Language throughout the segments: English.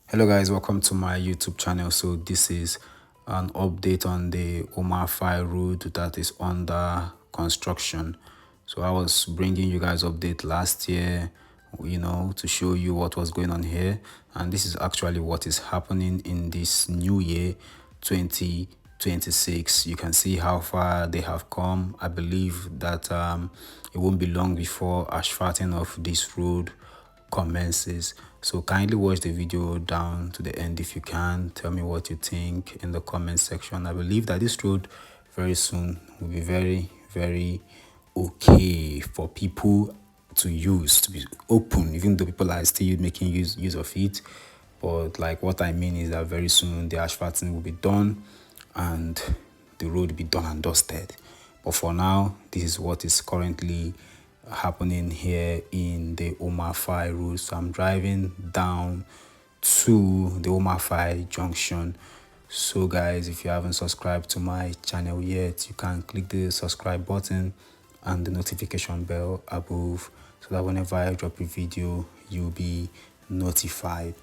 Hello guys, welcome to my YouTube channel. So this is an update on the Umuafai road that is under construction. So I was bringing you guys update last year, to show you what was going on here, and this is actually what is happening in this new year 2026. You can see how far they have come. I believe that it won't be long before asphalting of this road commences. So kindly watch the video down to the end if you can. Tell me what you think in the comment section. I believe that this road very soon will be very okay for people to use, to be open, even though people are still making use of it. But like what I mean is that very soon the asphalting will be done and the road will be done and dusted. But for now, this is what is currently happening here in the Umuafai road. So I'm driving down to the Umuafai junction. So guys, if you haven't subscribed to my channel yet, you can click the subscribe button and the notification bell above so that whenever I drop a video, you'll be notified.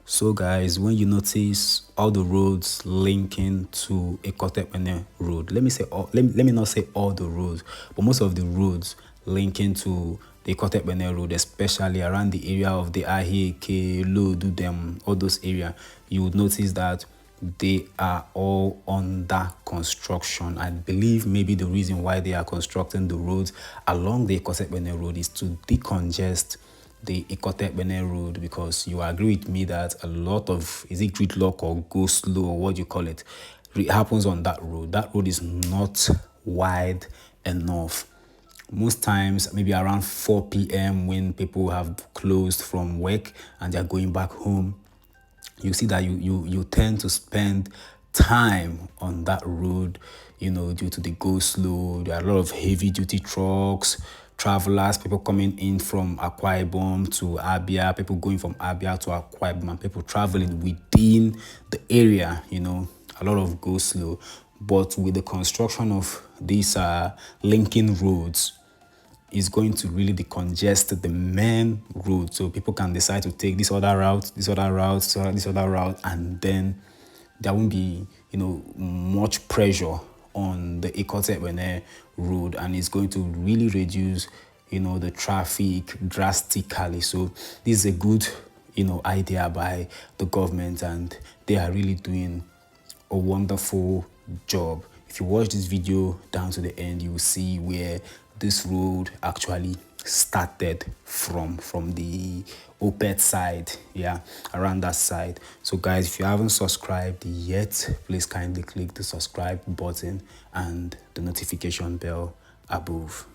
So guys, when you notice all the roads linking to Ekotepene road, let me not say all the roads, but most of the roads linking to the Ekotepene road, especially around the area of the Ahike, Lodudem, all those areas, you would notice that they are all under construction. I believe maybe the reason why they are constructing the roads along the Ekotepene road is to decongest the Ekotepene road, because you agree with me that a lot of, is it gridlock or go slow or what you call it, happens on that road. That road is not wide enough. Most times, maybe around 4 p.m. when people have closed from work and they're going back home, you see that you tend to spend time on that road, due to the go slow. There are a lot of heavy duty trucks, travelers, people coming in from Akwa Ibom to Abia, people going from Abia to Akwa Ibom, and people traveling within the area, a lot of go slow. But with the construction of these linking roads, is going to really decongest the main road, so people can decide to take this other route, this other route, and then there won't be much pressure on the Ekotepene road, and it's going to really reduce the traffic drastically. So this is a good idea by the government, and they are really doing a wonderful job. If you watch this video down to the end, you will see where this road actually started from the Opet side, around that side. So guys, if you haven't subscribed yet, please kindly click the subscribe button and the notification bell above.